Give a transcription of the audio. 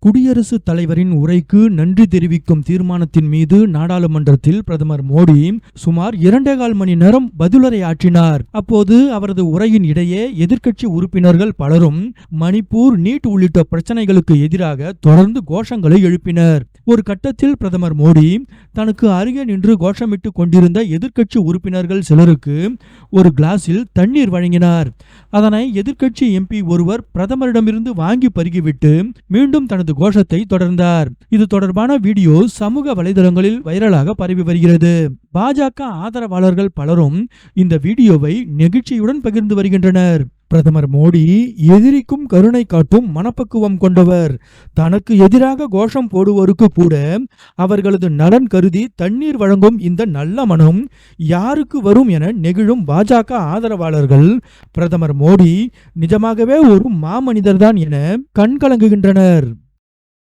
குடியரசுத் தலைவரின் உரைக்கு நன்றி தெரிவிக்கும் தீர்மானத்தின் மீது நாடாளுமன்றத்தில் பிரதமர் மோடி சுமார் 2.25 மணி நேரம் பதிலுரையாற்றினார். அப்போது அவரது உரையின் இடையே எதிர்க்கட்சி உறுப்பினர்கள் பலரும் மணிப்பூர், நீட் உள்ளிட்ட பிரச்சனைகளுக்கு எதிராக தொடர்ந்து கோஷங்களை எழுப்பினர். ஒரு கட்டத்தில் பிரதமர் மோடி தனக்கு அருகே நின்று கோஷமிட்டு கொண்டிருந்த எதிர்க்கட்சி உறுப்பினர்கள் சிலருக்கு ஒரு கிளாஸில் தண்ணீர் வழங்கினார். அதனை எதிர்க்கட்சி எம்பி ஒருவர் பிரதமரிடமிருந்து வாங்கி பருகிவிட்டு மீண்டும் தனது கோஷத்தை தொடர்ந்தார். இது தொடர்பான வீடியோ சமூக வலைதளங்களில் வைரலாக பரவி வருகிறது. பாஜக ஆதரவாளர்கள் பலரும் இந்த வீடியோவை நெகிழ்ச்சியுடன் பகிர்ந்து வருகின்றனர். பிரதமர் மோடி எதிரிக்கும் கருணை காட்டும் மனப்பக்குவம் கொண்டவர். தனக்கு எதிராக கோஷம் போடுவோருக்கு கூட அவர்களது நலன் கருதி தண்ணீர் வழங்கும் இந்த நல்ல மனம் யாருக்கு வரும் என நெகிழும் பாஜக ஆதரவாளர்கள் பிரதமர் மோடி நிஜமாகவே ஒரு மாமனிதர்தான் என கண்கலங்குகின்றனர்.